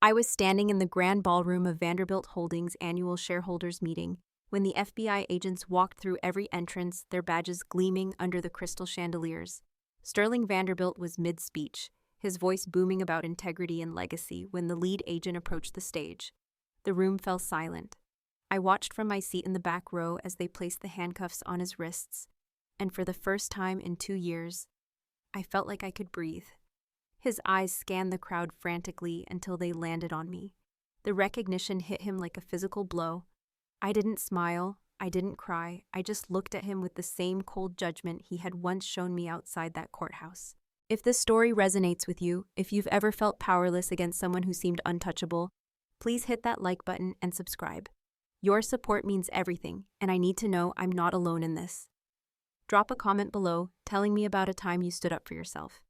I was standing in the grand ballroom of Vanderbilt Holdings' annual shareholders meeting when the FBI agents walked through every entrance, their badges gleaming under the crystal chandeliers. Sterling Vanderbilt was mid-speech, his voice booming about integrity and legacy when the lead agent approached the stage. The room fell silent. I watched from my seat in the back row as they placed the handcuffs on his wrists, and for the first time in 2 years, I felt like I could breathe. His eyes scanned the crowd frantically until they landed on me. The recognition hit him like a physical blow. I didn't smile, I didn't cry, I just looked at him with the same cold judgment he had once shown me outside that courthouse. If this story resonates with you, if you've ever felt powerless against someone who seemed untouchable, please hit that like button and subscribe. Your support means everything, and I need to know I'm not alone in this. Drop a comment below telling me about a time you stood up for yourself.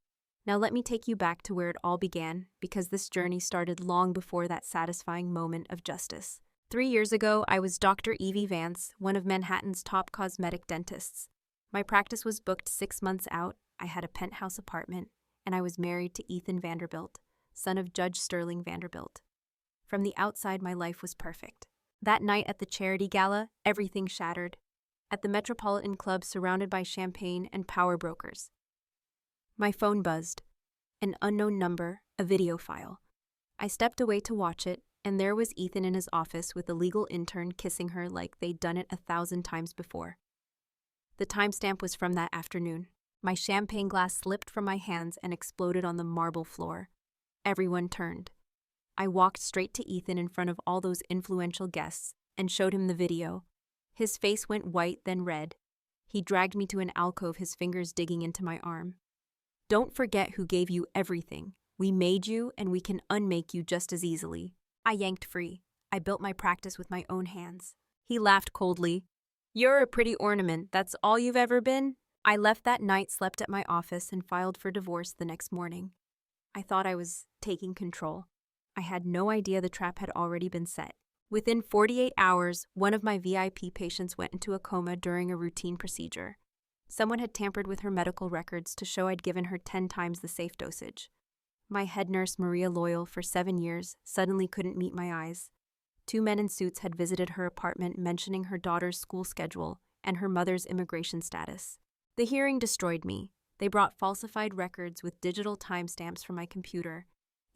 Now let me take you back to where it all began, because this journey started long before that satisfying moment of justice. 3 years ago, I was Dr. Evie Vance, one of Manhattan's top cosmetic dentists. My practice was booked 6 months out, I had a penthouse apartment, and I was married to Ethan Vanderbilt, son of Judge Sterling Vanderbilt. From the outside, my life was perfect. That night at the charity gala, everything shattered. At the Metropolitan Club, surrounded by champagne and power brokers. My phone buzzed. An unknown number, a video file. I stepped away to watch it, and there was Ethan in his office with a legal intern kissing her like they'd done it 1,000 times before. The timestamp was from that afternoon. My champagne glass slipped from my hands and exploded on the marble floor. Everyone turned. I walked straight to Ethan in front of all those influential guests and showed him the video. His face went white, then red. He dragged me to an alcove, his fingers digging into my arm. Don't forget who gave you everything. We made you, and we can unmake you just as easily. I yanked free. I built my practice with my own hands. He laughed coldly. You're a pretty ornament, that's all you've ever been? I left that night, slept at my office, and filed for divorce the next morning. I thought I was taking control. I had no idea the trap had already been set. Within 48 hours, one of my VIP patients went into a coma during a routine procedure. Someone had tampered with her medical records to show I'd given her 10 times the safe dosage. My head nurse, Maria Loyal, for 7 years, suddenly couldn't meet my eyes. 2 men in suits had visited her apartment mentioning her daughter's school schedule and her mother's immigration status. The hearing destroyed me. They brought falsified records with digital timestamps from my computer.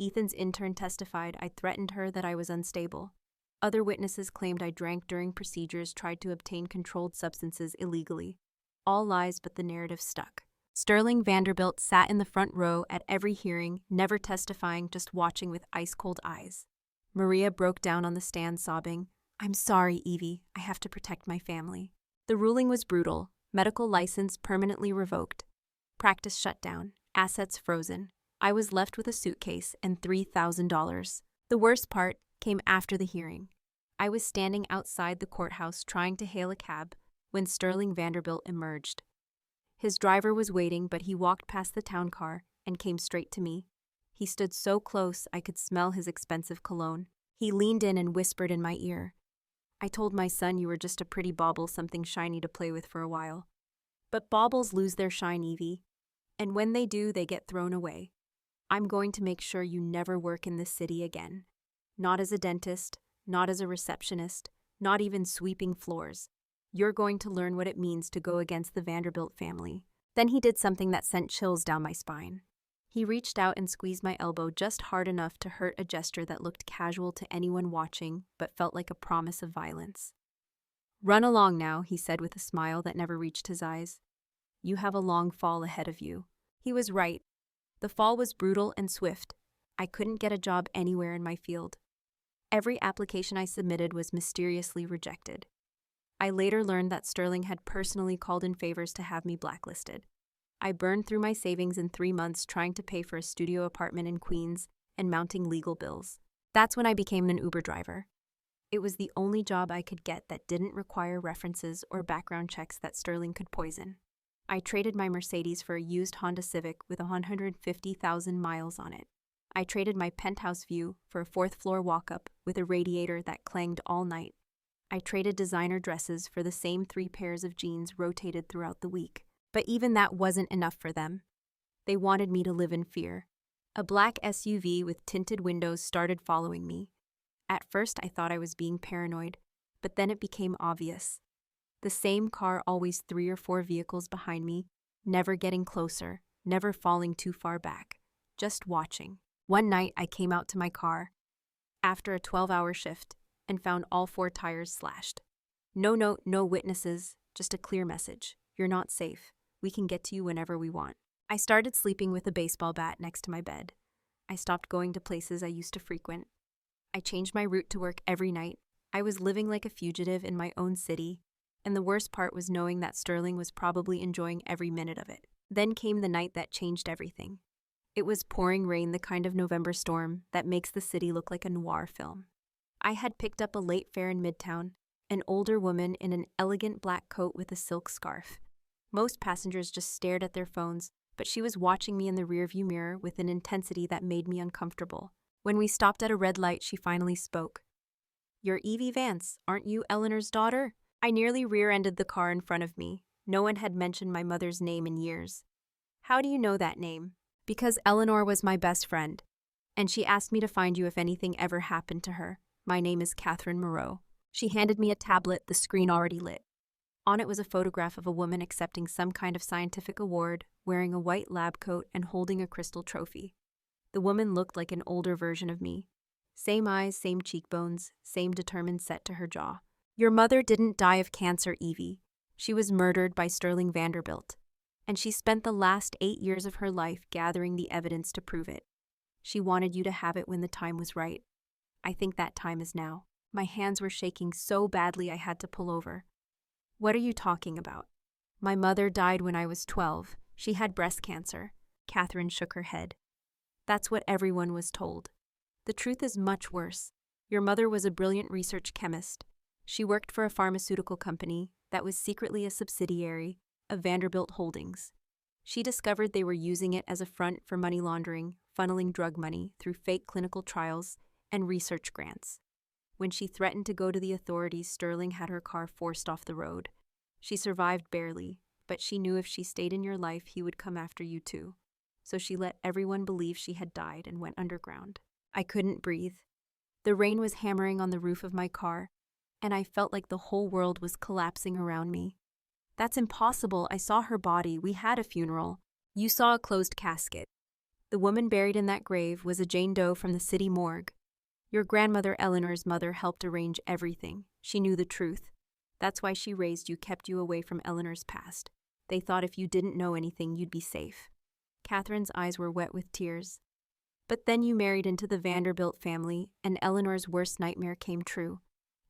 Ethan's intern testified I threatened her, that I was unstable. Other witnesses claimed I drank during procedures, tried to obtain controlled substances illegally. All lies, but the narrative stuck. Sterling Vanderbilt sat in the front row at every hearing, never testifying, just watching with ice-cold eyes. Maria broke down on the stand, sobbing, I'm sorry, Evie, I have to protect my family. The ruling was brutal. Medical license permanently revoked. Practice shut down. Assets frozen. I was left with a suitcase and $3,000. The worst part came after the hearing. I was standing outside the courthouse trying to hail a cab when Sterling Vanderbilt emerged. His driver was waiting, but he walked past the town car and came straight to me. He stood so close I could smell his expensive cologne. He leaned in and whispered in my ear, I told my son you were just a pretty bauble, something shiny to play with for a while. But baubles lose their shine, Evie. And when they do, they get thrown away. I'm going to make sure you never work in this city again. Not as a dentist, not as a receptionist, not even sweeping floors. You're going to learn what it means to go against the Vanderbilt family. Then he did something that sent chills down my spine. He reached out and squeezed my elbow just hard enough to hurt, a gesture that looked casual to anyone watching, but felt like a promise of violence. Run along now, he said with a smile that never reached his eyes. You have a long fall ahead of you. He was right. The fall was brutal and swift. I couldn't get a job anywhere in my field. Every application I submitted was mysteriously rejected. I later learned that Sterling had personally called in favors to have me blacklisted. I burned through my savings in 3 months trying to pay for a studio apartment in Queens and mounting legal bills. That's when I became an Uber driver. It was the only job I could get that didn't require references or background checks that Sterling could poison. I traded my Mercedes for a used Honda Civic with 150,000 miles on it. I traded my penthouse view for a 4th-floor walk-up with a radiator that clanged all night. I traded designer dresses for the same 3 pairs of jeans rotated throughout the week. But even that wasn't enough for them. They wanted me to live in fear. A black SUV with tinted windows started following me. At first, I thought I was being paranoid, but then it became obvious. The same car, always 3 or 4 vehicles behind me, never getting closer, never falling too far back, just watching. One night, I came out to my car after a 12-hour shift and found all 4 tires slashed. No note, no witnesses, just a clear message. You're not safe. We can get to you whenever we want. I started sleeping with a baseball bat next to my bed. I stopped going to places I used to frequent. I changed my route to work every night. I was living like a fugitive in my own city, and the worst part was knowing that Sterling was probably enjoying every minute of it. Then came the night that changed everything. It was pouring rain, the kind of November storm that makes the city look like a noir film. I had picked up a late fare in Midtown, an older woman in an elegant black coat with a silk scarf. Most passengers just stared at their phones, but she was watching me in the rearview mirror with an intensity that made me uncomfortable. When we stopped at a red light, she finally spoke. "You're Evie Vance, aren't you Eleanor's daughter?" I nearly rear-ended the car in front of me. No one had mentioned my mother's name in years. "How do you know that name?" "Because Eleanor was my best friend, and she asked me to find you if anything ever happened to her. My name is Catherine Moreau." She handed me a tablet, the screen already lit. On it was a photograph of a woman accepting some kind of scientific award, wearing a white lab coat and holding a crystal trophy. The woman looked like an older version of me. Same eyes, same cheekbones, same determined set to her jaw. "Your mother didn't die of cancer, Evie. She was murdered by Sterling Vanderbilt, and she spent the last 8 years of her life gathering the evidence to prove it. She wanted you to have it when the time was right. I think that time is now." My hands were shaking so badly I had to pull over. "What are you talking about?" "My mother died when I was 12. She had breast cancer." Catherine shook her head. "That's what everyone was told. The truth is much worse. Your mother was a brilliant research chemist. She worked for a pharmaceutical company that was secretly a subsidiary of Vanderbilt Holdings. She discovered they were using it as a front for money laundering, funneling drug money through fake clinical trials and research grants. When she threatened to go to the authorities, Sterling had her car forced off the road. She survived barely, but she knew if she stayed in your life, he would come after you too. So she let everyone believe she had died and went underground." I couldn't breathe. The rain was hammering on the roof of my car, and I felt like the whole world was collapsing around me. "That's impossible. I saw her body. We had a funeral." "You saw a closed casket. The woman buried in that grave was a Jane Doe from the city morgue. Your grandmother Eleanor's mother helped arrange everything. She knew the truth. That's why she raised you, kept you away from Eleanor's past. They thought if you didn't know anything, you'd be safe." Catherine's eyes were wet with tears. "But then you married into the Vanderbilt family, and Eleanor's worst nightmare came true.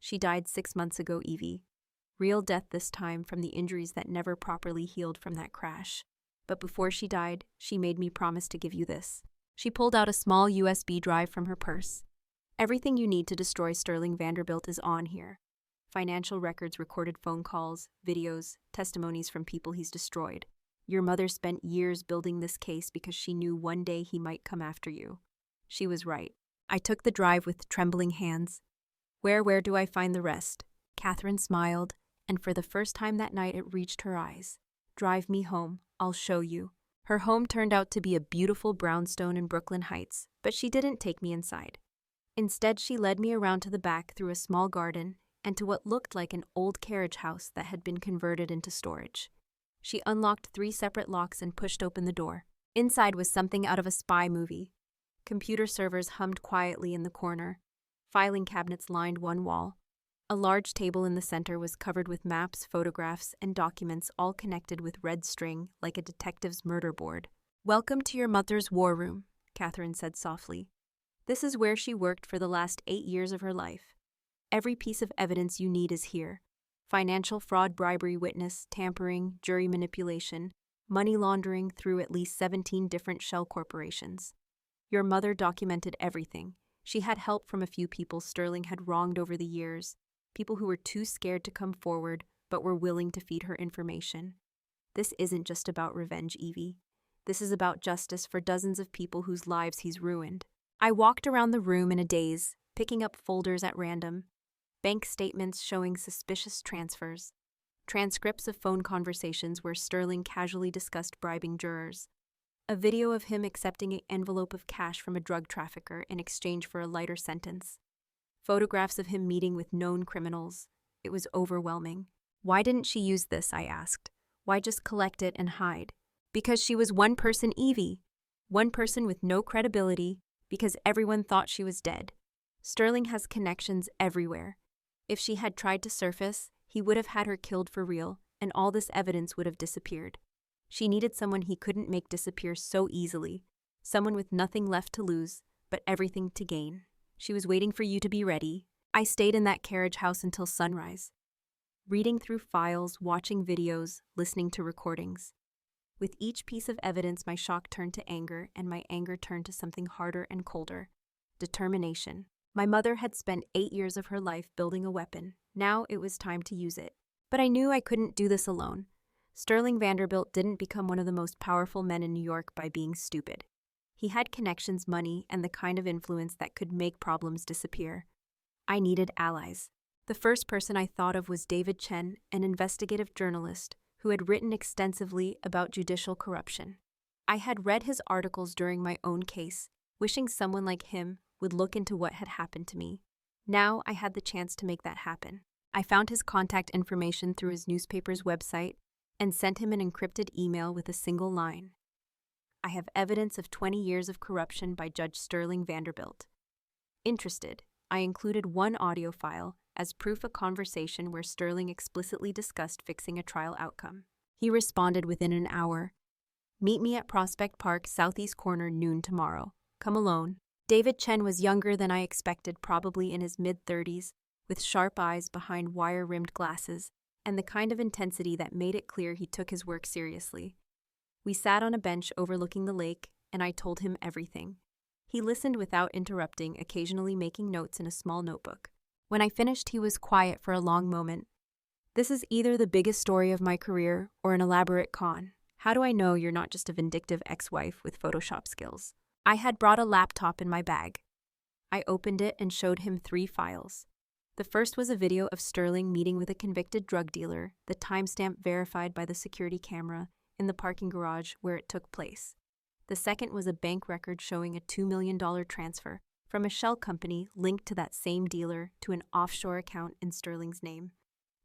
She died 6 months ago, Evie. Real death this time from the injuries that never properly healed from that crash. But before she died, she made me promise to give you this." She pulled out a small USB drive from her purse. "Everything you need to destroy Sterling Vanderbilt is on here. Financial records, recorded phone calls, videos, testimonies from people he's destroyed. Your mother spent years building this case because she knew one day he might come after you. She was right." I took the drive with trembling hands. Where do I find the rest?" Catherine smiled, and for the first time that night it reached her eyes. "Drive me home. I'll show you." Her home turned out to be a beautiful brownstone in Brooklyn Heights, but she didn't take me inside. Instead, she led me around to the back through a small garden and to what looked like an old carriage house that had been converted into storage. She unlocked 3 separate locks and pushed open the door. Inside was something out of a spy movie. Computer servers hummed quietly in the corner. Filing cabinets lined one wall. A large table in the center was covered with maps, photographs, and documents, all connected with red string like a detective's murder board. "Welcome to your mother's war room," Catherine said softly. "This is where she worked for the last 8 years of her life. Every piece of evidence you need is here. Financial fraud, bribery, witness, tampering, jury manipulation, money laundering through at least 17 different shell corporations. Your mother documented everything. She had help from a few people Sterling had wronged over the years, people who were too scared to come forward but were willing to feed her information. This isn't just about revenge, Evie. This is about justice for dozens of people whose lives he's ruined." I walked around the room in a daze, picking up folders at random. Bank statements showing suspicious transfers. Transcripts of phone conversations where Sterling casually discussed bribing jurors. A video of him accepting an envelope of cash from a drug trafficker in exchange for a lighter sentence. Photographs of him meeting with known criminals. It was overwhelming. Why didn't she use this, I asked. Why just collect it and hide? Because she was one person Evie. One person with no credibility, because everyone thought she was dead. Sterling has connections everywhere. If she had tried to surface, he would have had her killed for real, and all this evidence would have disappeared. She needed someone he couldn't make disappear so easily, someone with nothing left to lose, but everything to gain. She was waiting for you to be ready. I stayed in that carriage house until sunrise, reading through files, watching videos, listening to recordings. With each piece of evidence, my shock turned to anger, and my anger turned to something harder and colder: determination. My mother had spent 8 years of her life building a weapon. Now it was time to use it. But I knew I couldn't do this alone. Sterling Vanderbilt didn't become one of the most powerful men in New York by being stupid. He had connections, money, and the kind of influence that could make problems disappear. I needed allies. The first person I thought of was David Chen, an investigative journalist who had written extensively about judicial corruption. I had read his articles during my own case, wishing someone like him would look into what had happened to me. Now I had the chance to make that happen. I found his contact information through his newspaper's website and sent him an encrypted email with a single line. I have evidence of 20 years of corruption by Judge Sterling Vanderbilt. Interested, I included one audio file as proof, a conversation where Sterling explicitly discussed fixing a trial outcome. He responded within an hour. Meet me at Prospect Park, Southeast Corner, noon tomorrow. Come alone. David Chen was younger than I expected, probably in his mid-30s, with sharp eyes behind wire-rimmed glasses, and the kind of intensity that made it clear he took his work seriously. We sat on a bench overlooking the lake, and I told him everything. He listened without interrupting, occasionally making notes in a small notebook. When I finished, he was quiet for a long moment. This is either the biggest story of my career or an elaborate con. How do I know you're not just a vindictive ex-wife with Photoshop skills? I had brought a laptop in my bag. I opened it and showed him 3 files. The first was a video of Sterling meeting with a convicted drug dealer, the timestamp verified by the security camera in the parking garage where it took place. The second was a bank record showing a $2 million transfer from a shell company linked to that same dealer to an offshore account in Sterling's name.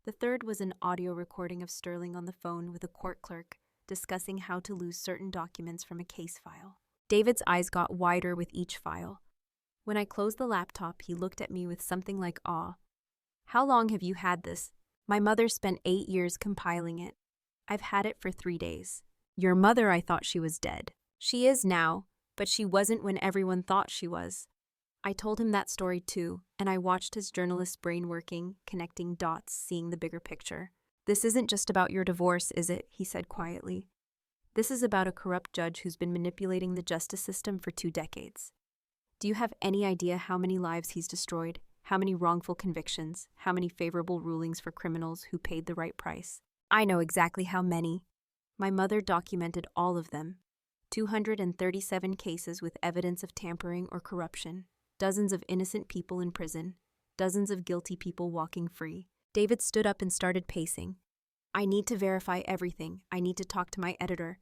The third was an audio recording of Sterling on the phone with a court clerk discussing how to lose certain documents from a case file. David's eyes got wider with each file. When I closed the laptop, he looked at me with something like awe. How long have you had this? My mother spent 8 years compiling it. I've had it for 3 days. Your mother, I thought she was dead. She is now, but she wasn't when everyone thought she was. I told him that story too, and I watched his journalist's brain working, connecting dots, seeing the bigger picture. This isn't just about your divorce, is it? He said quietly. This is about a corrupt judge who's been manipulating the justice system for 2 decades. Do you have any idea how many lives he's destroyed? How many wrongful convictions? How many favorable rulings for criminals who paid the right price? I know exactly how many. My mother documented all of them. 237 cases with evidence of tampering or corruption. Dozens of innocent people in prison. Dozens of guilty people walking free. David stood up and started pacing. I need to verify everything. I need to talk to my editor.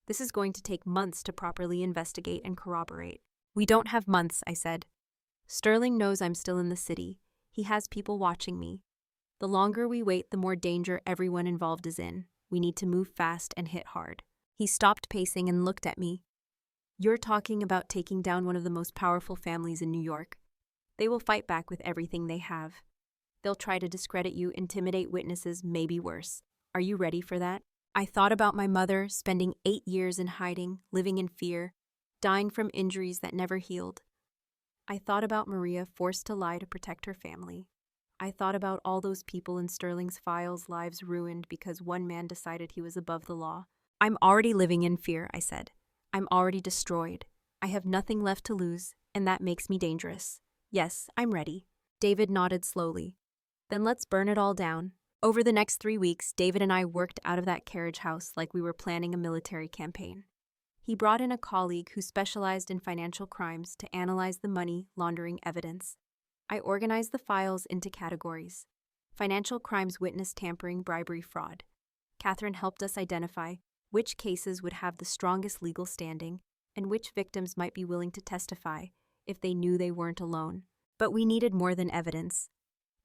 This is going to take months to properly investigate and corroborate. We don't have months, I said. Sterling knows I'm still in the city. He has people watching me. The longer we wait, the more danger everyone involved is in. We need to move fast and hit hard. He stopped pacing and looked at me. You're talking about taking down one of the most powerful families in New York. They will fight back with everything they have. They'll try to discredit you, intimidate witnesses, maybe worse. Are you ready for that? I thought about my mother spending 8 years in hiding, living in fear, dying from injuries that never healed. I thought about Maria forced to lie to protect her family. I thought about all those people in Sterling's files' lives ruined because one man decided he was above the law. I'm already living in fear, I said. I'm already destroyed. I have nothing left to lose, and that makes me dangerous. Yes, I'm ready. David nodded slowly. Then let's burn it all down. Over the next 3 weeks, David and I worked out of that carriage house like we were planning a military campaign. He brought in a colleague who specialized in financial crimes to analyze the money laundering evidence. I organized the files into categories: financial crimes, witness tampering, bribery, fraud. Catherine helped us identify which cases would have the strongest legal standing, and which victims might be willing to testify if they knew they weren't alone. But we needed more than evidence.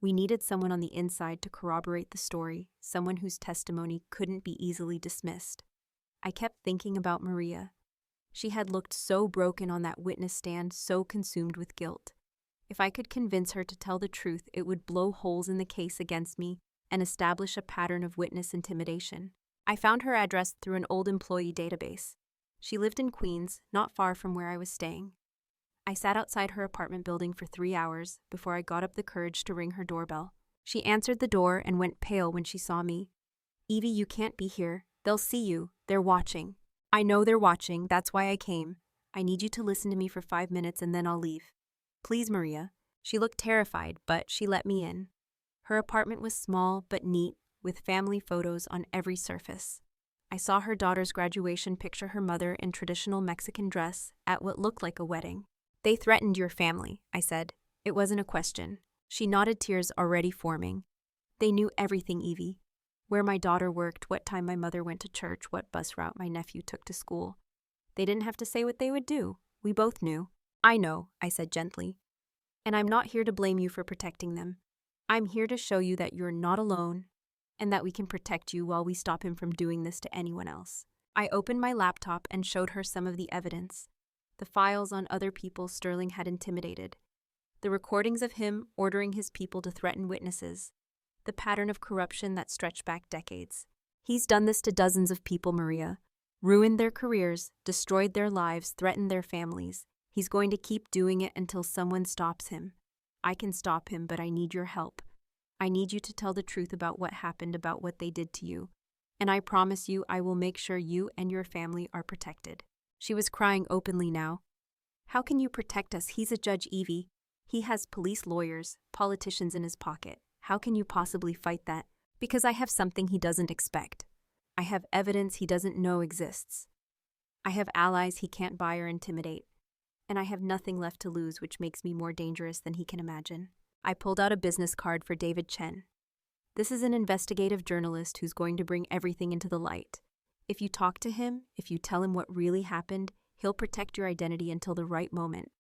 We needed someone on the inside to corroborate the story, someone whose testimony couldn't be easily dismissed. I kept thinking about Maria. She had looked so broken on that witness stand, so consumed with guilt. If I could convince her to tell the truth, it would blow holes in the case against me and establish a pattern of witness intimidation. I found her address through an old employee database. She lived in Queens, not far from where I was staying. I sat outside her apartment building for 3 hours before I got up the courage to ring her doorbell. She answered the door and went pale when she saw me. "Evie, you can't be here. They'll see you. They're watching." "I know they're watching. That's why I came. I need you to listen to me for 5 minutes and then I'll leave." "Please, Maria." She looked terrified, but she let me in. Her apartment was small but neat, with family photos on every surface. I saw her daughter's graduation picture, her mother in traditional Mexican dress at what looked like a wedding. "They threatened your family," I said. It wasn't a question. She nodded, tears already forming. "They knew everything, Evie. Where my daughter worked, what time my mother went to church, what bus route my nephew took to school. They didn't have to say what they would do. We both knew." "I know," I said gently. "And I'm not here to blame you for protecting them. I'm here to show you that you're not alone and that we can protect you while we stop him from doing this to anyone else." I opened my laptop and showed her some of the evidence. The files on other people Sterling had intimidated. The recordings of him ordering his people to threaten witnesses. The pattern of corruption that stretched back decades. "He's done this to dozens of people, Maria. Ruined their careers, destroyed their lives, threatened their families. He's going to keep doing it until someone stops him. I can stop him, but I need your help. I need you to tell the truth about what happened, about what they did to you. And I promise you I will make sure you and your family are protected." She was crying openly now. "How can you protect us? He's a judge, Evie. He has police, lawyers, politicians in his pocket. How can you possibly fight that?" "Because I have something he doesn't expect. I have evidence he doesn't know exists. I have allies he can't buy or intimidate. And I have nothing left to lose, which makes me more dangerous than he can imagine." I pulled out a business card for David Chen. "This is an investigative journalist who's going to bring everything into the light. If you talk to him, if you tell him what really happened, he'll protect your identity until the right moment.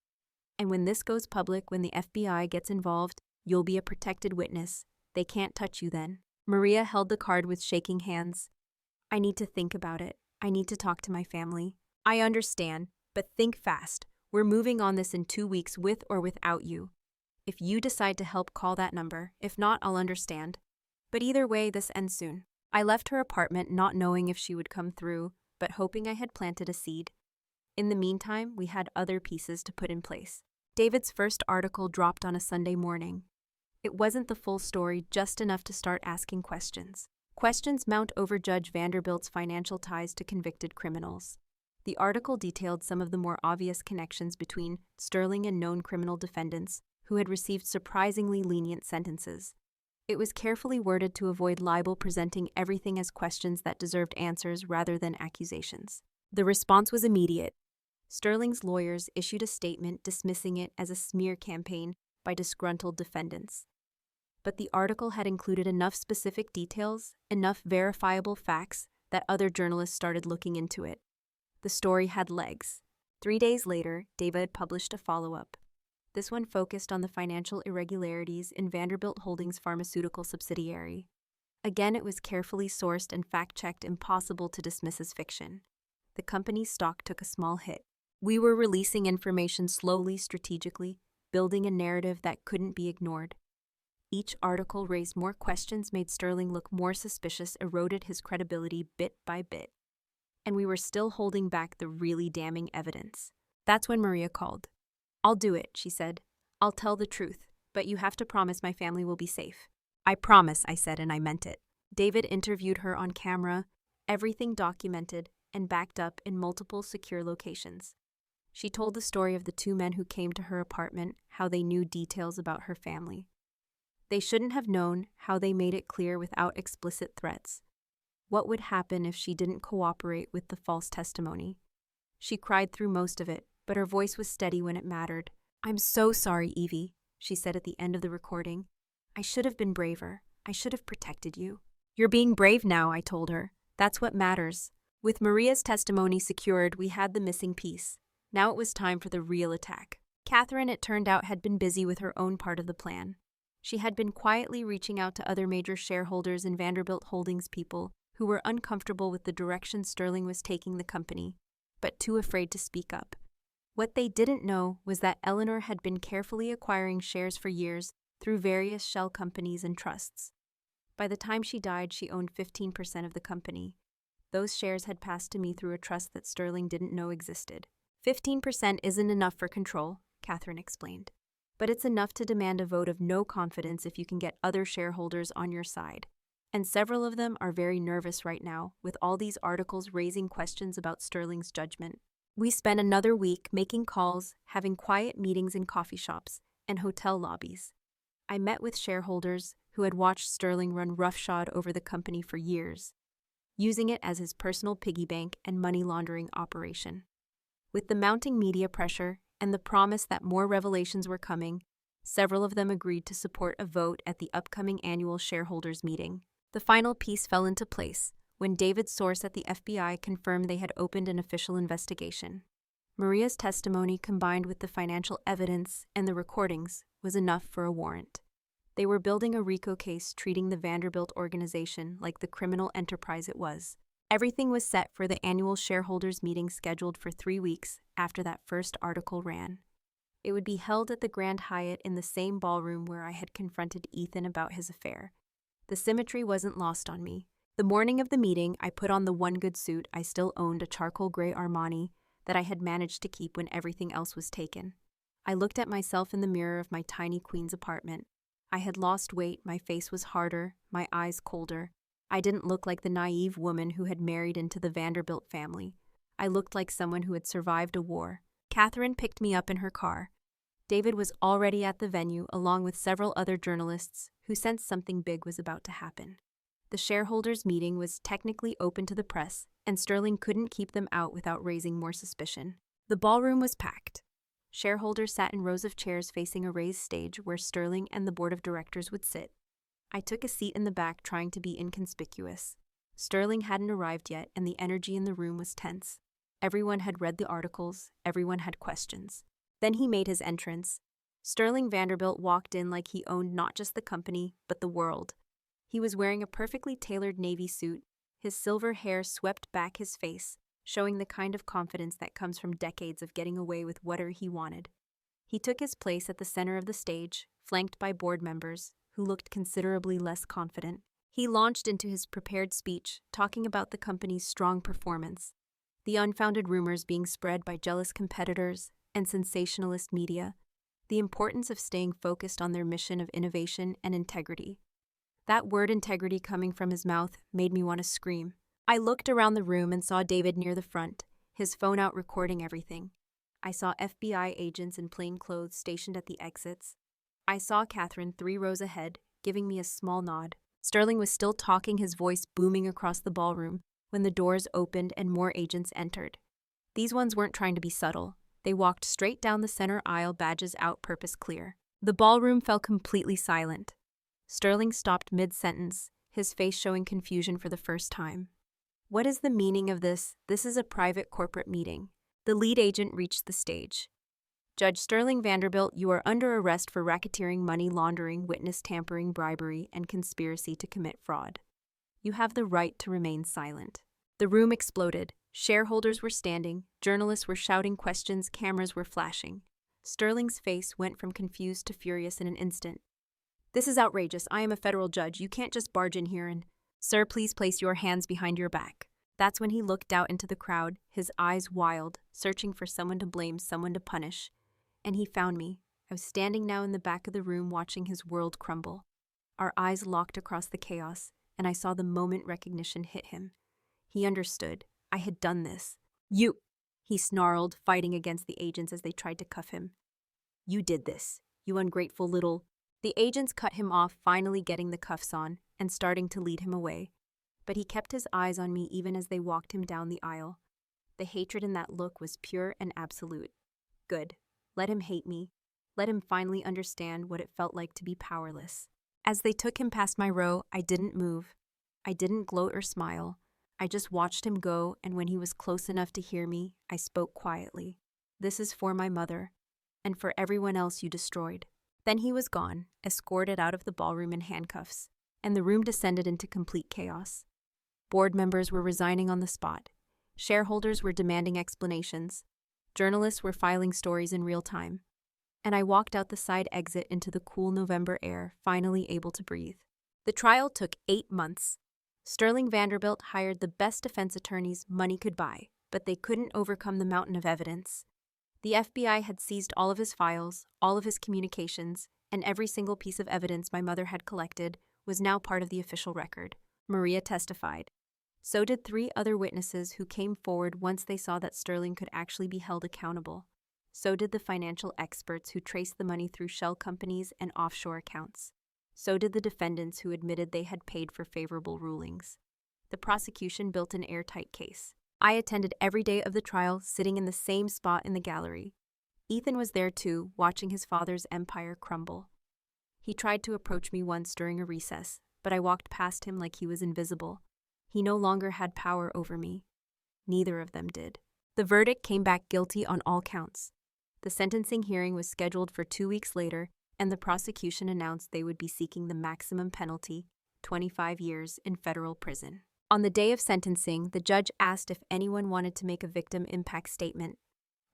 And when this goes public, when the FBI gets involved, you'll be a protected witness. They can't touch you then." Maria held the card with shaking hands. "I need to think about it. I need to talk to my family." "I understand, but think fast. We're moving on this in 2 weeks, with or without you. If you decide to help, call that number. If not, I'll understand. But either way, this ends soon." I left her apartment, not knowing if she would come through, but hoping I had planted a seed. In the meantime, we had other pieces to put in place. David's first article dropped on a Sunday morning. It wasn't the full story, just enough to start asking questions. Questions mount over Judge Vanderbilt's financial ties to convicted criminals. The article detailed some of the more obvious connections between Sterling and known criminal defendants who had received surprisingly lenient sentences. It was carefully worded to avoid libel, presenting everything as questions that deserved answers rather than accusations. The response was immediate. Sterling's lawyers issued a statement dismissing it as a smear campaign by disgruntled defendants. But the article had included enough specific details, enough verifiable facts, that other journalists started looking into it. The story had legs. 3 days later, David published a follow-up. This one focused on the financial irregularities in Vanderbilt Holdings' pharmaceutical subsidiary. Again, it was carefully sourced and fact-checked, impossible to dismiss as fiction. The company's stock took a small hit. We were releasing information slowly, strategically, building a narrative that couldn't be ignored. Each article raised more questions, made Sterling look more suspicious, eroded his credibility bit by bit. And we were still holding back the really damning evidence. That's when Maria called. "I'll do it," she said. "I'll tell the truth, but you have to promise my family will be safe." "I promise," I said, and I meant it. David interviewed her on camera, everything documented and backed up in multiple secure locations. She told the story of the 2 men who came to her apartment, how they knew details about her family. They shouldn't have known, how they made it clear without explicit threats. What would happen if she didn't cooperate with the false testimony? She cried through most of it, but her voice was steady when it mattered. "I'm so sorry, Evie," she said at the end of the recording. "I should have been braver. I should have protected you." "You're being brave now," I told her. "That's what matters. With Maria's testimony secured, we had the missing piece. Now it was time for the real attack. Catherine, it turned out, had been busy with her own part of the plan. She had been quietly reaching out to other major shareholders and Vanderbilt Holdings people who were uncomfortable with the direction Sterling was taking the company, but too afraid to speak up. What they didn't know was that Eleanor had been carefully acquiring shares for years through various shell companies and trusts. By the time she died, she owned 15% of the company. Those shares had passed to me through a trust that Sterling didn't know existed. 15% isn't enough for control, Catherine explained, but it's enough to demand a vote of no confidence if you can get other shareholders on your side. And several of them are very nervous right now, with all these articles raising questions about Sterling's judgment. We spent another week making calls, having quiet meetings in coffee shops and hotel lobbies. I met with shareholders who had watched Sterling run roughshod over the company for years, using it as his personal piggy bank and money laundering operation. With the mounting media pressure and the promise that more revelations were coming, several of them agreed to support a vote at the upcoming annual shareholders meeting. The final piece fell into place when David's source at the FBI confirmed they had opened an official investigation. Maria's testimony, combined with the financial evidence and the recordings, was enough for a warrant. They were building a RICO case treating the Vanderbilt organization like the criminal enterprise it was. Everything was set for the annual shareholders meeting scheduled for 3 weeks after that first article ran. It would be held at the Grand Hyatt in the same ballroom where I had confronted Ethan about his affair. The symmetry wasn't lost on me. The morning of the meeting, I put on the one good suit I still owned, a charcoal gray Armani that I had managed to keep when everything else was taken. I looked at myself in the mirror of my tiny Queens apartment. I had lost weight, my face was harder, my eyes colder. I didn't look like the naive woman who had married into the Vanderbilt family. I looked like someone who had survived a war. Catherine picked me up in her car. David was already at the venue, along with several other journalists who sensed something big was about to happen. The shareholders' meeting was technically open to the press, and Sterling couldn't keep them out without raising more suspicion. The ballroom was packed. Shareholders sat in rows of chairs facing a raised stage where Sterling and the board of directors would sit. I took a seat in the back, trying to be inconspicuous. Sterling hadn't arrived yet, and the energy in the room was tense. Everyone had read the articles, everyone had questions. Then he made his entrance. Sterling Vanderbilt walked in like he owned not just the company, but the world. He was wearing a perfectly tailored navy suit, his silver hair swept back his face, showing the kind of confidence that comes from decades of getting away with whatever he wanted. He took his place at the center of the stage, flanked by board members, who looked considerably less confident. He launched into his prepared speech, talking about the company's strong performance, the unfounded rumors being spread by jealous competitors and sensationalist media, the importance of staying focused on their mission of innovation and integrity. That word integrity coming from his mouth made me want to scream. I looked around the room and saw David near the front, his phone out recording everything. I saw FBI agents in plain clothes stationed at the exits. I saw Catherine 3 rows ahead, giving me a small nod. Sterling was still talking, his voice booming across the ballroom, when the doors opened and more agents entered. These ones weren't trying to be subtle. They walked straight down the center aisle, badges out, purpose clear. The ballroom fell completely silent. Sterling stopped mid-sentence, his face showing confusion for the first time. What is the meaning of this? This is a private corporate meeting. The lead agent reached the stage. Judge Sterling Vanderbilt, you are under arrest for racketeering, money laundering, witness tampering, bribery, and conspiracy to commit fraud. You have the right to remain silent. The room exploded. Shareholders were standing, journalists were shouting questions, cameras were flashing. Sterling's face went from confused to furious in an instant. This is outrageous. I am a federal judge. You can't just barge in here and... Sir, please place your hands behind your back. That's when he looked out into the crowd, his eyes wild, searching for someone to blame, someone to punish. And he found me. I was standing now in the back of the room watching his world crumble. Our eyes locked across the chaos, and I saw the moment recognition hit him. He understood. I had done this. You! He snarled, fighting against the agents as they tried to cuff him. You did this, you ungrateful little... The agents cut him off, finally getting the cuffs on and starting to lead him away. But he kept his eyes on me even as they walked him down the aisle. The hatred in that look was pure and absolute. Good. Let him hate me. Let him finally understand what it felt like to be powerless. As they took him past my row, I didn't move. I didn't gloat or smile. I just watched him go, and when he was close enough to hear me, I spoke quietly. This is for my mother, and for everyone else you destroyed. Then he was gone, escorted out of the ballroom in handcuffs, and the room descended into complete chaos. Board members were resigning on the spot. Shareholders were demanding explanations. Journalists were filing stories in real time. And I walked out the side exit into the cool November air, finally able to breathe. The trial took 8 months. Sterling Vanderbilt hired the best defense attorneys money could buy, but they couldn't overcome the mountain of evidence. The FBI had seized all of his files, all of his communications, and every single piece of evidence my mother had collected was now part of the official record. Maria testified. So did 3 other witnesses who came forward once they saw that Sterling could actually be held accountable. So did the financial experts who traced the money through shell companies and offshore accounts. So did the defendants who admitted they had paid for favorable rulings. The prosecution built an airtight case. I attended every day of the trial, sitting in the same spot in the gallery. Ethan was there too, watching his father's empire crumble. He tried to approach me once during a recess, but I walked past him like he was invisible. He no longer had power over me. Neither of them did. The verdict came back guilty on all counts. The sentencing hearing was scheduled for 2 weeks later, and the prosecution announced they would be seeking the maximum penalty, 25 years in federal prison. On the day of sentencing, the judge asked if anyone wanted to make a victim impact statement.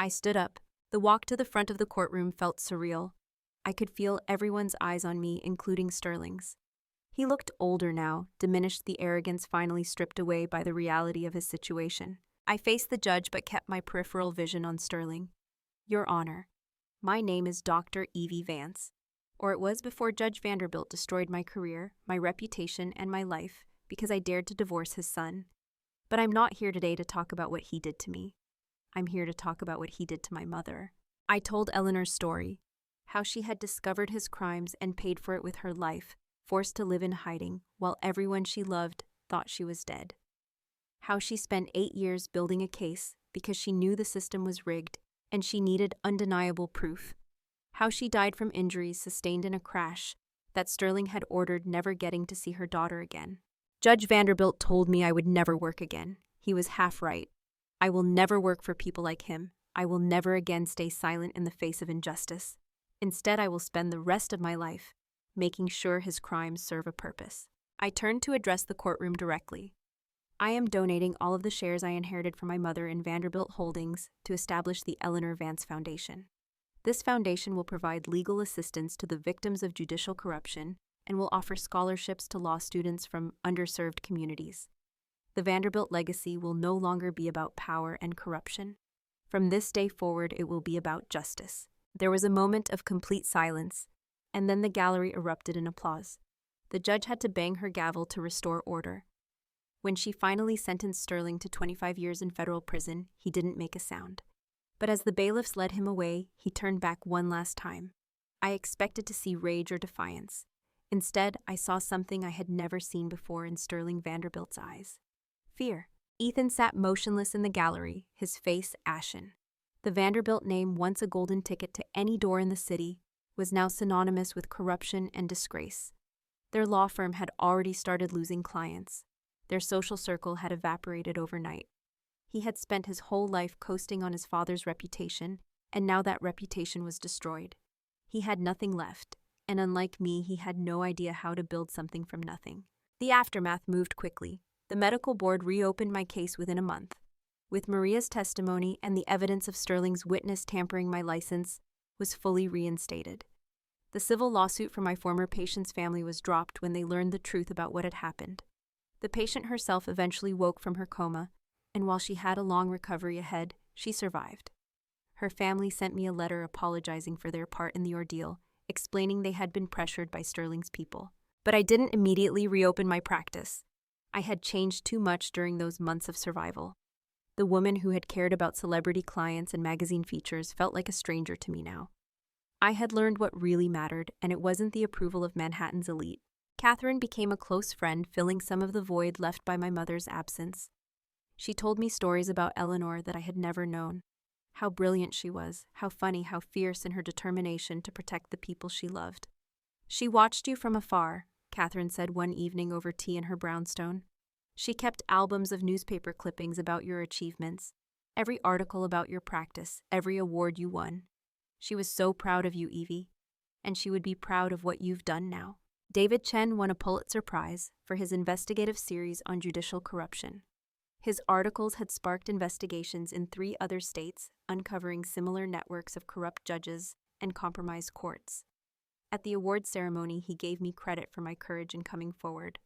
I stood up. The walk to the front of the courtroom felt surreal. I could feel everyone's eyes on me, including Sterling's. He looked older now, diminished, the arrogance finally stripped away by the reality of his situation. I faced the judge but kept my peripheral vision on Sterling. Your Honor, my name is Dr. Evie Vance, or it was before Judge Vanderbilt destroyed my career, my reputation, and my life because I dared to divorce his son. But I'm not here today to talk about what he did to me. I'm here to talk about what he did to my mother. I told Eleanor's story, how she had discovered his crimes and paid for it with her life, forced to live in hiding while everyone she loved thought she was dead. How she spent 8 years building a case because she knew the system was rigged and she needed undeniable proof. How she died from injuries sustained in a crash that Sterling had ordered, never getting to see her daughter again. Judge Vanderbilt told me I would never work again. He was half right. I will never work for people like him. I will never again stay silent in the face of injustice. Instead, I will spend the rest of my life making sure his crimes serve a purpose. I turned to address the courtroom directly. I am donating all of the shares I inherited from my mother in Vanderbilt Holdings to establish the Eleanor Vance Foundation. This foundation will provide legal assistance to the victims of judicial corruption and will offer scholarships to law students from underserved communities. The Vanderbilt legacy will no longer be about power and corruption. From this day forward, it will be about justice. There was a moment of complete silence, and then the gallery erupted in applause. The judge had to bang her gavel to restore order. When she finally sentenced Sterling to 25 years in federal prison, he didn't make a sound. But as the bailiffs led him away, he turned back one last time. I expected to see rage or defiance. Instead, I saw something I had never seen before in Sterling Vanderbilt's eyes. Fear. Ethan sat motionless in the gallery, his face ashen. The Vanderbilt name, once a golden ticket to any door in the city, was now synonymous with corruption and disgrace. Their law firm had already started losing clients. Their social circle had evaporated overnight. He had spent his whole life coasting on his father's reputation, and now that reputation was destroyed. He had nothing left, and unlike me, he had no idea how to build something from nothing. The aftermath moved quickly. The medical board reopened my case within a month. With Maria's testimony and the evidence of Sterling's witness tampering my license was fully reinstated. The civil lawsuit for my former patient's family was dropped when they learned the truth about what had happened. The patient herself eventually woke from her coma, and while she had a long recovery ahead, she survived. Her family sent me a letter apologizing for their part in the ordeal, explaining they had been pressured by Sterling's people. But I didn't immediately reopen my practice. I had changed too much during those months of survival. The woman who had cared about celebrity clients and magazine features felt like a stranger to me now. I had learned what really mattered, and it wasn't the approval of Manhattan's elite. Catherine became a close friend, filling some of the void left by my mother's absence. She told me stories about Eleanor that I had never known. How brilliant she was, how funny, how fierce in her determination to protect the people she loved. She watched you from afar, Catherine said one evening over tea in her brownstone. She kept albums of newspaper clippings about your achievements, every article about your practice, every award you won. She was so proud of you, Evie, and she would be proud of what you've done now. David Chen won a Pulitzer Prize for his investigative series on judicial corruption. His articles had sparked investigations in 3 other states, uncovering similar networks of corrupt judges and compromised courts. At the award ceremony, he gave me credit for my courage in coming forward.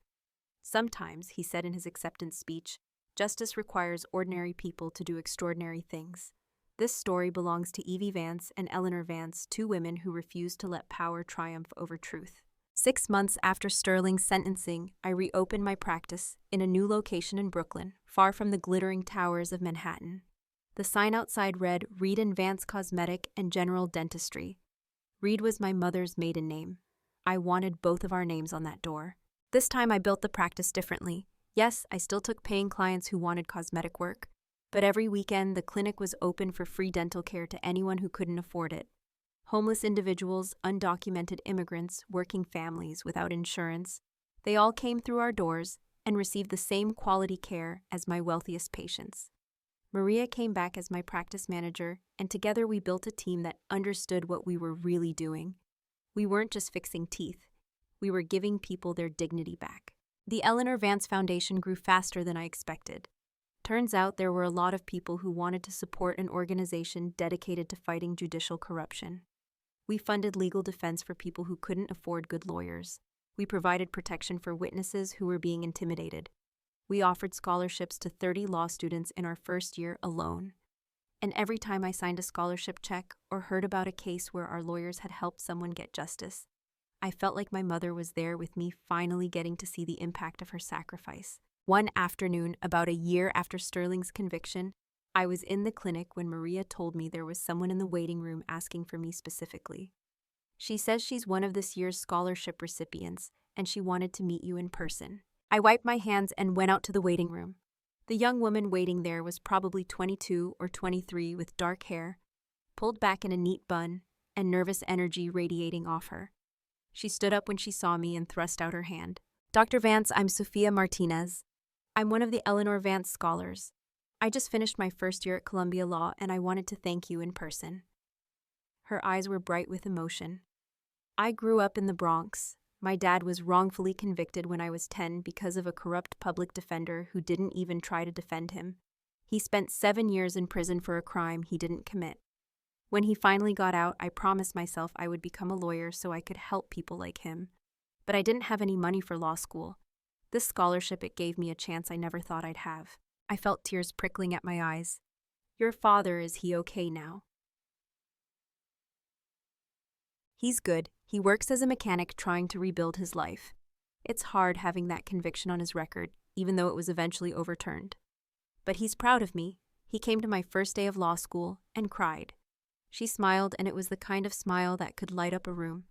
Sometimes, he said in his acceptance speech, justice requires ordinary people to do extraordinary things. This story belongs to Evie Vance and Eleanor Vance, 2 women who refused to let power triumph over truth. 6 months after Sterling's sentencing, I reopened my practice in a new location in Brooklyn, far from the glittering towers of Manhattan. The sign outside read Reed and Vance Cosmetic and General Dentistry. Reed was my mother's maiden name. I wanted both of our names on that door. This time I built the practice differently. Yes, I still took paying clients who wanted cosmetic work, but every weekend the clinic was open for free dental care to anyone who couldn't afford it. Homeless individuals, undocumented immigrants, working families without insurance, they all came through our doors and received the same quality care as my wealthiest patients. Maria came back as my practice manager, and together we built a team that understood what we were really doing. We weren't just fixing teeth. We were giving people their dignity back. The Eleanor Vance Foundation grew faster than I expected. Turns out there were a lot of people who wanted to support an organization dedicated to fighting judicial corruption. We funded legal defense for people who couldn't afford good lawyers. We provided protection for witnesses who were being intimidated. We offered scholarships to 30 law students in our first year alone. And every time I signed a scholarship check or heard about a case where our lawyers had helped someone get justice, I felt like my mother was there with me, finally getting to see the impact of her sacrifice. One afternoon, about a year after Sterling's conviction, I was in the clinic when Maria told me there was someone in the waiting room asking for me specifically. She says she's one of this year's scholarship recipients, and she wanted to meet you in person. I wiped my hands and went out to the waiting room. The young woman waiting there was probably 22 or 23 with dark hair, pulled back in a neat bun, and nervous energy radiating off her. She stood up when she saw me and thrust out her hand. Dr. Vance, I'm Sophia Martinez. I'm one of the Eleanor Vance scholars. I just finished my first year at Columbia Law, and I wanted to thank you in person. Her eyes were bright with emotion. I grew up in the Bronx. My dad was wrongfully convicted when I was 10 because of a corrupt public defender who didn't even try to defend him. He spent 7 years in prison for a crime he didn't commit. When he finally got out, I promised myself I would become a lawyer so I could help people like him. But I didn't have any money for law school. This scholarship, it gave me a chance I never thought I'd have. I felt tears prickling at my eyes. Your father, is he okay now? He's good. He works as a mechanic trying to rebuild his life. It's hard having that conviction on his record, even though it was eventually overturned. But he's proud of me. He came to my first day of law school and cried. She smiled, and it was the kind of smile that could light up a room.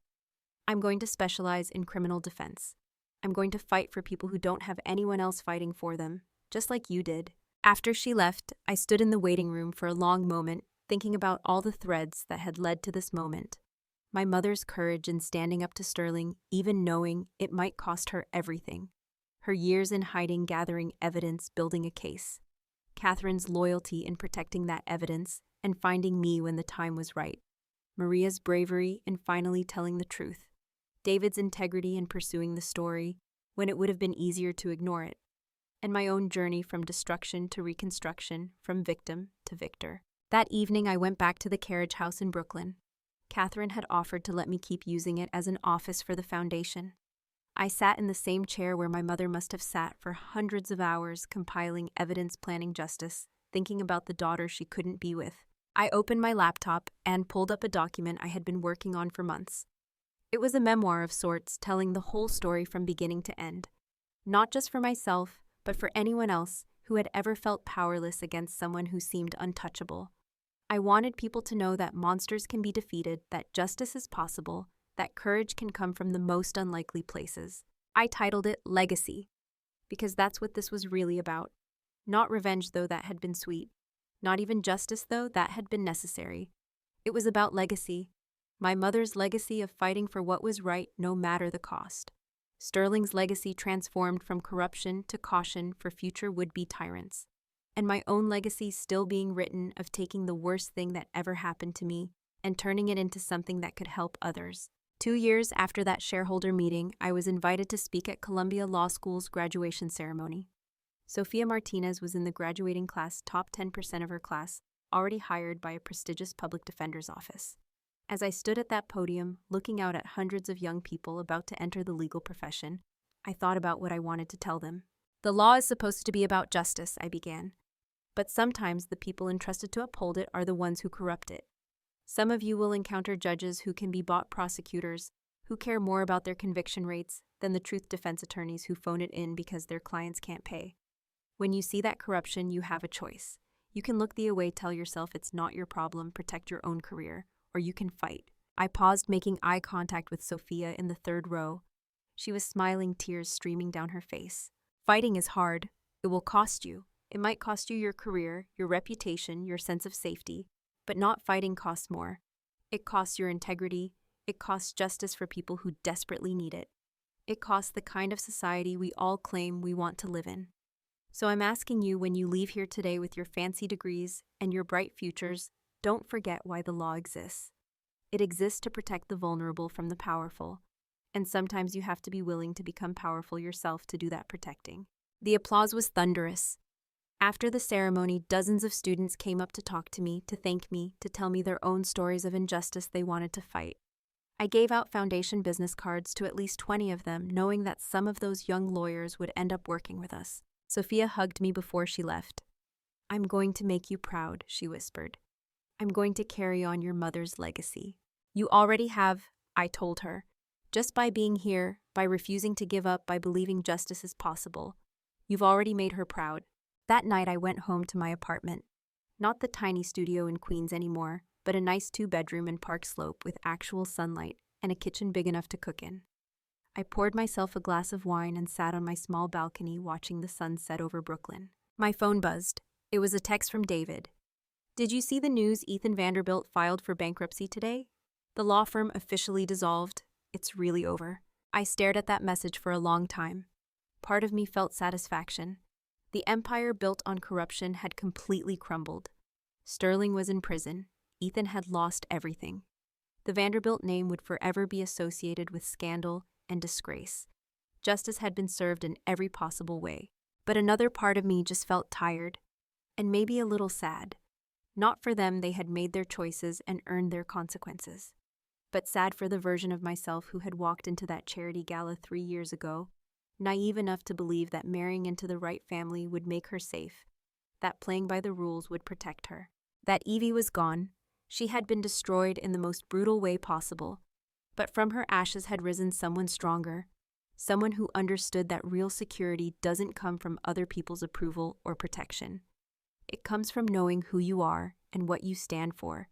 I'm going to specialize in criminal defense. I'm going to fight for people who don't have anyone else fighting for them, just like you did. After she left, I stood in the waiting room for a long moment, thinking about all the threads that had led to this moment. My mother's courage in standing up to Sterling, even knowing it might cost her everything. Her years in hiding, gathering evidence, building a case. Catherine's loyalty in protecting that evidence and finding me when the time was right. Maria's bravery in finally telling the truth. David's integrity in pursuing the story when it would have been easier to ignore it. And my own journey from destruction to reconstruction, from victim to victor. That evening, I went back to the carriage house in Brooklyn. Catherine had offered to let me keep using it as an office for the foundation. I sat in the same chair where my mother must have sat for hundreds of hours, compiling evidence, planning justice, thinking about the daughter she couldn't be with. I opened my laptop and pulled up a document I had been working on for months. It was a memoir of sorts, telling the whole story from beginning to end. Not just for myself, but for anyone else who had ever felt powerless against someone who seemed untouchable. I wanted people to know that monsters can be defeated, that justice is possible, that courage can come from the most unlikely places. I titled it Legacy, because that's what this was really about. Not revenge, though that had been sweet. Not even justice, though that had been necessary. It was about legacy. My mother's legacy of fighting for what was right, no matter the cost. Sterling's legacy transformed from corruption to caution for future would-be tyrants. And my own legacy still being written of taking the worst thing that ever happened to me and turning it into something that could help others. 2 years after that shareholder meeting, I was invited to speak at Columbia Law School's graduation ceremony. Sophia Martinez was in the graduating class, top 10% of her class, already hired by a prestigious public defender's office. As I stood at that podium, looking out at hundreds of young people about to enter the legal profession, I thought about what I wanted to tell them. The law is supposed to be about justice, I began. But sometimes the people entrusted to uphold it are the ones who corrupt it. Some of you will encounter judges who can be bought prosecutors, who care more about their conviction rates than the truth defense attorneys who phone it in because their clients can't pay. When you see that corruption, you have a choice. You can look the away, tell yourself it's not your problem, protect your own career, or you can fight. I paused, making eye contact with Sophia in the third row. She was smiling, tears streaming down her face. Fighting is hard. It will cost you. It might cost you your career, your reputation, your sense of safety, but not fighting costs more. It costs your integrity. It costs justice for people who desperately need it. It costs the kind of society we all claim we want to live in. So I'm asking you, when you leave here today with your fancy degrees and your bright futures, don't forget why the law exists. It exists to protect the vulnerable from the powerful, and sometimes you have to be willing to become powerful yourself to do that protecting. The applause was thunderous. After the ceremony, dozens of students came up to talk to me, to thank me, to tell me their own stories of injustice they wanted to fight. I gave out foundation business cards to at least 20 of them, knowing that some of those young lawyers would end up working with us. Sophia hugged me before she left. "I'm going to make you proud," she whispered. "I'm going to carry on your mother's legacy." "You already have," I told her. "Just by being here, by refusing to give up, by believing justice is possible. You've already made her proud." That night I went home to my apartment. Not the tiny studio in Queens anymore, but a nice 2-bedroom in Park Slope with actual sunlight and a kitchen big enough to cook in. I poured myself a glass of wine and sat on my small balcony watching the sun set over Brooklyn. My phone buzzed. It was a text from David. "Did you see the news Ethan Vanderbilt filed for bankruptcy today? The law firm officially dissolved. It's really over." I stared at that message for a long time. Part of me felt satisfaction. The empire built on corruption had completely crumbled. Sterling was in prison. Ethan had lost everything. The Vanderbilt name would forever be associated with scandal and disgrace. Justice had been served in every possible way. But another part of me just felt tired, and maybe a little sad. Not for them, they had made their choices and earned their consequences. But sad for the version of myself who had walked into that charity gala 3 years ago, naive enough to believe that marrying into the right family would make her safe, that playing by the rules would protect her. That Evie was gone. She had been destroyed in the most brutal way possible. But from her ashes had risen someone stronger, someone who understood that real security doesn't come from other people's approval or protection. It comes from knowing who you are and what you stand for,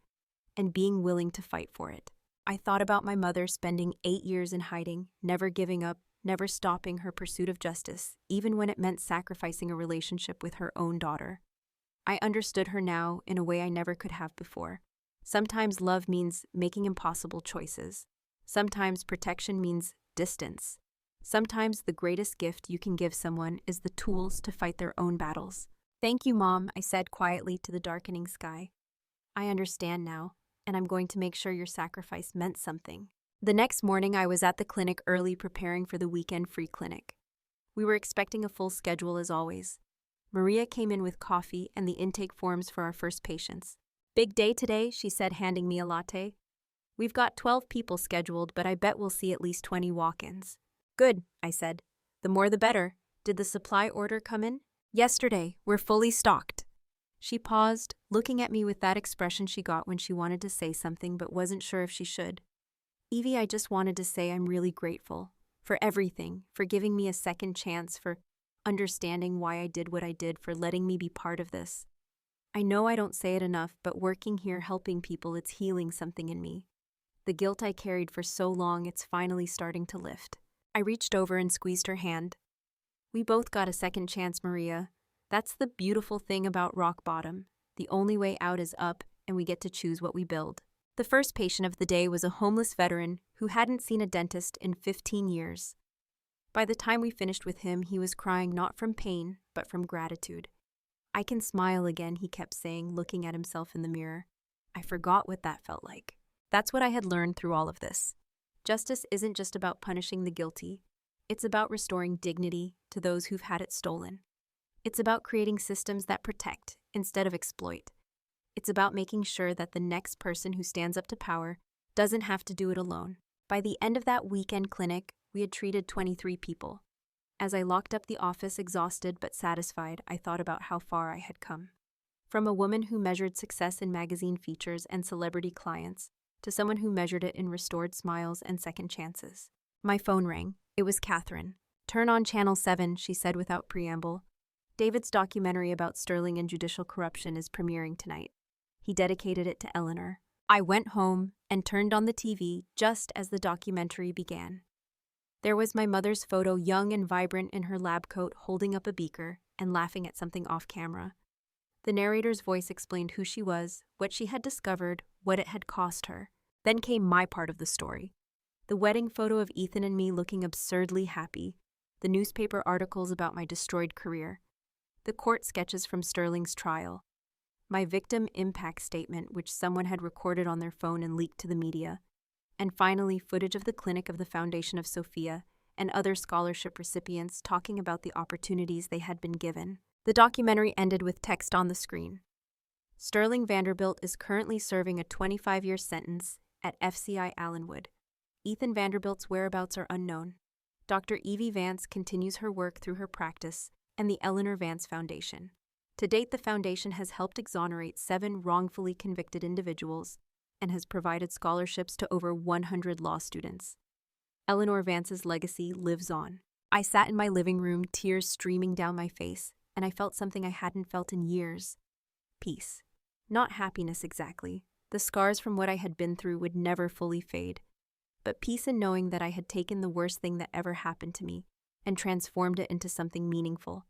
and being willing to fight for it. I thought about my mother spending 8 years in hiding, never giving up, never stopping her pursuit of justice, even when it meant sacrificing a relationship with her own daughter. I understood her now in a way I never could have before. Sometimes love means making impossible choices. Sometimes protection means distance. Sometimes the greatest gift you can give someone is the tools to fight their own battles. "Thank you, Mom," I said quietly to the darkening sky. "I understand now, and I'm going to make sure your sacrifice meant something." The next morning, I was at the clinic early preparing for the weekend free clinic. We were expecting a full schedule as always. Maria came in with coffee and the intake forms for our first patients. "Big day today," she said, handing me a latte. "We've got 12 people scheduled, but I bet we'll see at least 20 walk-ins." "Good," I said. "The more the better. Did the supply order come in?" "Yesterday. We're fully stocked." She paused, looking at me with that expression she got when she wanted to say something but wasn't sure if she should. "Evie, I just wanted to say I'm really grateful for everything, for giving me a second chance, for understanding why I did what I did, for letting me be part of this. I know I don't say it enough, but working here helping people, it's healing something in me. The guilt I carried for so long, it's finally starting to lift." I reached over and squeezed her hand. "We both got a second chance, Maria. That's the beautiful thing about rock bottom. The only way out is up, and we get to choose what we build." The first patient of the day was a homeless veteran who hadn't seen a dentist in 15 years. By the time we finished with him, he was crying not from pain, but from gratitude. "I can smile again," he kept saying, looking at himself in the mirror. I forgot what that felt like. That's what I had learned through all of this. Justice isn't just about punishing the guilty. It's about restoring dignity to those who've had it stolen. It's about creating systems that protect instead of exploit. It's about making sure that the next person who stands up to power doesn't have to do it alone. By the end of that weekend clinic, we had treated 23 people. As I locked up the office, exhausted but satisfied, I thought about how far I had come. From a woman who measured success in magazine features and celebrity clients, to someone who measured it in restored smiles and second chances. My phone rang. It was Catherine. "Turn on Channel 7, she said without preamble. "David's documentary about Sterling and judicial corruption is premiering tonight." He dedicated it to Eleanor. I went home and turned on the TV just as the documentary began. There was my mother's photo, young and vibrant in her lab coat, holding up a beaker and laughing at something off camera. The narrator's voice explained who she was, what she had discovered, what it had cost her. Then came my part of the story. The wedding photo of Ethan and me looking absurdly happy, the newspaper articles about my destroyed career, the court sketches from Sterling's trial, my victim impact statement which someone had recorded on their phone and leaked to the media, and finally footage of the clinic of the Foundation of Sophia and other scholarship recipients talking about the opportunities they had been given. The documentary ended with text on the screen. Sterling Vanderbilt is currently serving a 25-year sentence at FCI Allenwood. Ethan Vanderbilt's whereabouts are unknown. Dr. Evie Vance continues her work through her practice and the Eleanor Vance Foundation. To date, the foundation has helped exonerate 7 wrongfully convicted individuals and has provided scholarships to over 100 law students. Eleanor Vance's legacy lives on. I sat in my living room, tears streaming down my face, and I felt something I hadn't felt in years. Peace. Not happiness exactly. The scars from what I had been through would never fully fade. But peace in knowing that I had taken the worst thing that ever happened to me and transformed it into something meaningful.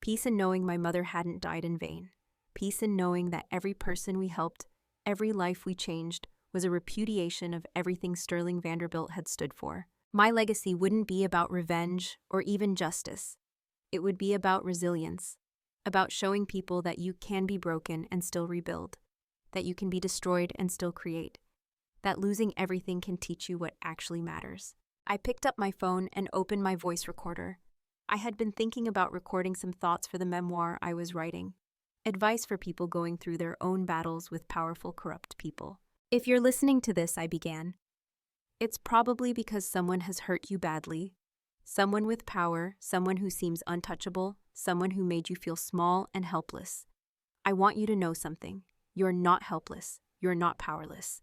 Peace in knowing my mother hadn't died in vain. Peace in knowing that every person we helped, every life we changed, was a repudiation of everything Sterling Vanderbilt had stood for. My legacy wouldn't be about revenge or even justice. It would be about resilience, about showing people that you can be broken and still rebuild, that you can be destroyed and still create, that losing everything can teach you what actually matters. I picked up my phone and opened my voice recorder. I had been thinking about recording some thoughts for the memoir I was writing, advice for people going through their own battles with powerful, corrupt people. "If you're listening to this," I began, "it's probably because someone has hurt you badly. Someone with power, someone who seems untouchable, someone who made you feel small and helpless. I want you to know something. You're not helpless. You're not powerless.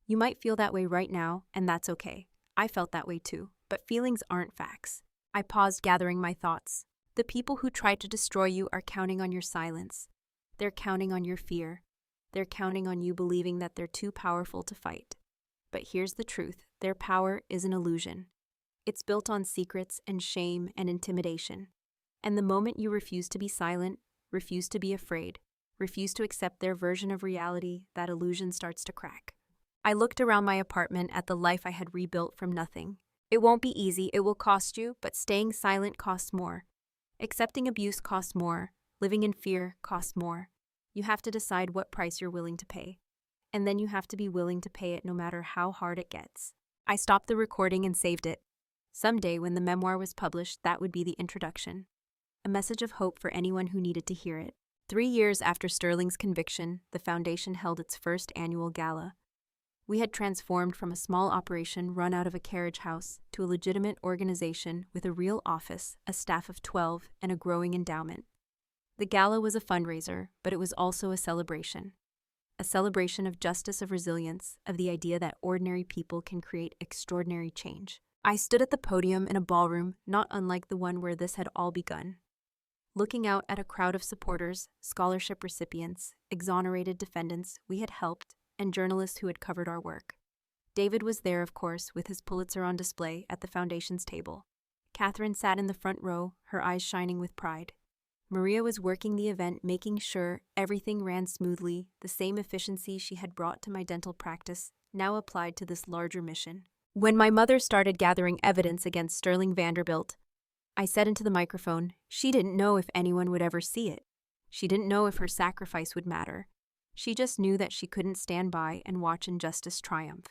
You might feel that way right now, and that's okay. I felt that way too, but feelings aren't facts." I paused, gathering my thoughts. The people who try to destroy you are counting on your silence. They're counting on your fear. They're counting on you believing that they're too powerful to fight. But here's the truth. Their power is an illusion. It's built on secrets and shame and intimidation. And the moment you refuse to be silent, refuse to be afraid, refuse to accept their version of reality, that illusion starts to crack. I looked around my apartment at the life I had rebuilt from nothing. It won't be easy, it will cost you, but staying silent costs more. Accepting abuse costs more. Living in fear costs more. You have to decide what price you're willing to pay. And then you have to be willing to pay it no matter how hard it gets. I stopped the recording and saved it. Someday, when the memoir was published, that would be the introduction. A message of hope for anyone who needed to hear it. 3 years after Sterling's conviction, the foundation held its first annual gala. We had transformed from a small operation run out of a carriage house to a legitimate organization with a real office, a staff of 12, and a growing endowment. The gala was a fundraiser, but it was also a celebration. A celebration of justice, of resilience, of the idea that ordinary people can create extraordinary change. I stood at the podium in a ballroom not unlike the one where this had all begun, looking out at a crowd of supporters, scholarship recipients, exonerated defendants we had helped, and journalists who had covered our work. David was there, of course, with his Pulitzer on display at the foundation's table. Catherine sat in the front row, her eyes shining with pride. Maria was working the event, making sure everything ran smoothly, the same efficiency she had brought to my dental practice, now applied to this larger mission. When my mother started gathering evidence against Sterling Vanderbilt, I said into the microphone, she didn't know if anyone would ever see it. She didn't know if her sacrifice would matter. She just knew that she couldn't stand by and watch injustice triumph.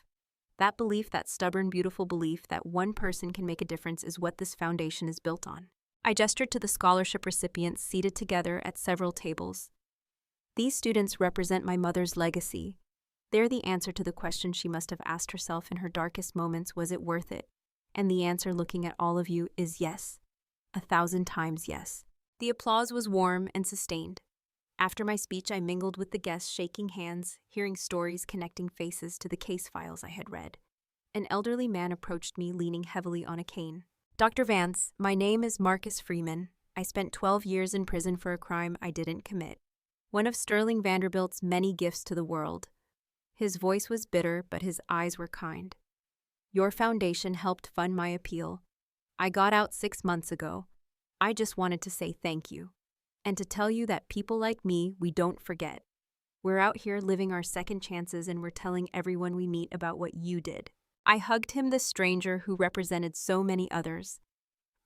That belief, that stubborn, beautiful belief that one person can make a difference, is what this foundation is built on. I gestured to the scholarship recipients seated together at several tables. These students represent my mother's legacy. They're the answer to the question she must have asked herself in her darkest moments: was it worth it? And the answer, looking at all of you, is yes. 1,000 times yes. The applause was warm and sustained. After my speech, I mingled with the guests, shaking hands, hearing stories, connecting faces to the case files I had read. An elderly man approached me, leaning heavily on a cane. "Dr. Vance, my name is Marcus Freeman. I spent 12 years in prison for a crime I didn't commit. One of Sterling Vanderbilt's many gifts to the world." His voice was bitter, but his eyes were kind. "Your foundation helped fund my appeal. I got out 6 months ago. I just wanted to say thank you. And to tell you that people like me, we don't forget. We're out here living our second chances, and we're telling everyone we meet about what you did." I hugged him, the stranger who represented so many others.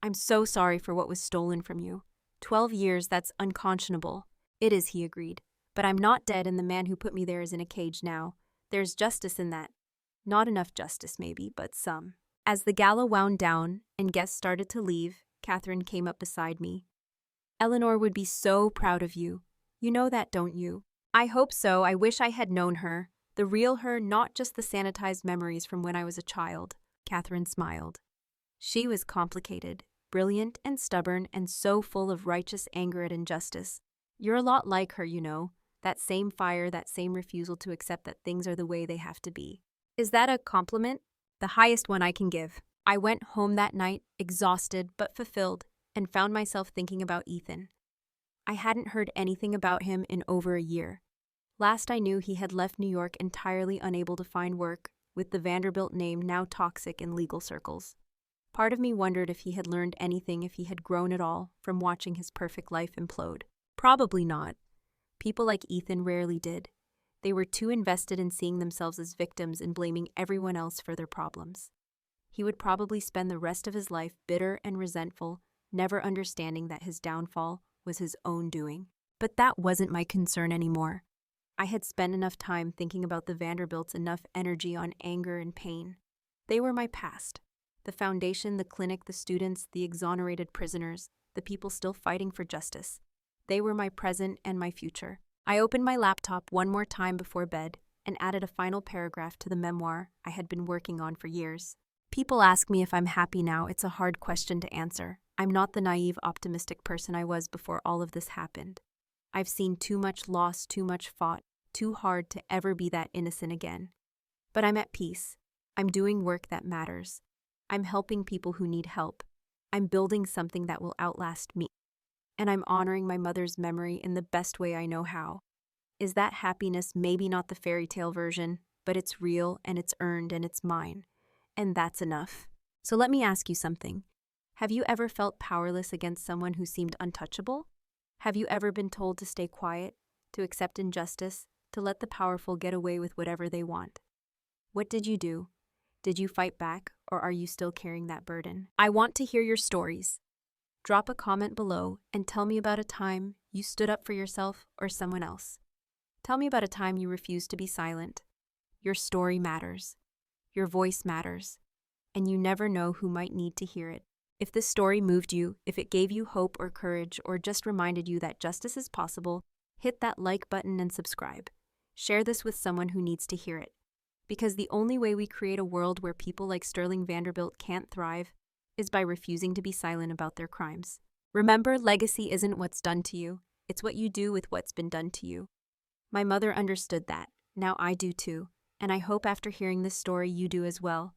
"I'm so sorry for what was stolen from you. 12 years, that's unconscionable." "It is," he agreed. "But I'm not dead, and the man who put me there is in a cage now. There's justice in that. Not enough justice, maybe, but some." As the gala wound down and guests started to leave, Catherine came up beside me. "Eleanor would be so proud of you. You know that, don't you?" "I hope so. I wish I had known her. The real her, not just the sanitized memories from when I was a child." Catherine smiled. "She was complicated, brilliant and stubborn, and so full of righteous anger at injustice. You're a lot like her, you know. That same fire, that same refusal to accept that things are the way they have to be." "Is that a compliment?" "The highest one I can give." I went home that night, exhausted but fulfilled, and found myself thinking about Ethan. I hadn't heard anything about him in over a year. Last I knew, he had left New York entirely unable to find work, with the Vanderbilt name now toxic in legal circles. Part of me wondered if he had learned anything, if he had grown at all, from watching his perfect life implode. Probably not. People like Ethan rarely did. They were too invested in seeing themselves as victims and blaming everyone else for their problems. He would probably spend the rest of his life bitter and resentful, never understanding that his downfall was his own doing. But that wasn't my concern anymore. I had spent enough time thinking about the Vanderbilts, enough energy on anger and pain. They were my past. The foundation, the clinic, the students, the exonerated prisoners, the people still fighting for justice. They were my present and my future. I opened my laptop one more time before bed and added a final paragraph to the memoir I had been working on for years. People ask me if I'm happy now. It's a hard question to answer. I'm not the naive, optimistic person I was before all of this happened. I've seen too much loss, too much fought, too hard to ever be that innocent again. But I'm at peace. I'm doing work that matters. I'm helping people who need help. I'm building something that will outlast me. And I'm honoring my mother's memory in the best way I know how. Is that happiness? Maybe not the fairy tale version, but it's real and it's earned and it's mine. And that's enough. So let me ask you something. Have you ever felt powerless against someone who seemed untouchable? Have you ever been told to stay quiet, to accept injustice, to let the powerful get away with whatever they want? What did you do? Did you fight back, or are you still carrying that burden? I want to hear your stories. Drop a comment below and tell me about a time you stood up for yourself or someone else. Tell me about a time you refused to be silent. Your story matters. Your voice matters. And you never know who might need to hear it. If this story moved you, if it gave you hope or courage, or just reminded you that justice is possible, hit that like button and subscribe. Share this with someone who needs to hear it. Because the only way we create a world where people like Sterling Vanderbilt can't thrive is by refusing to be silent about their crimes. Remember, legacy isn't what's done to you. It's what you do with what's been done to you. My mother understood that. Now I do too. And I hope after hearing this story you do as well.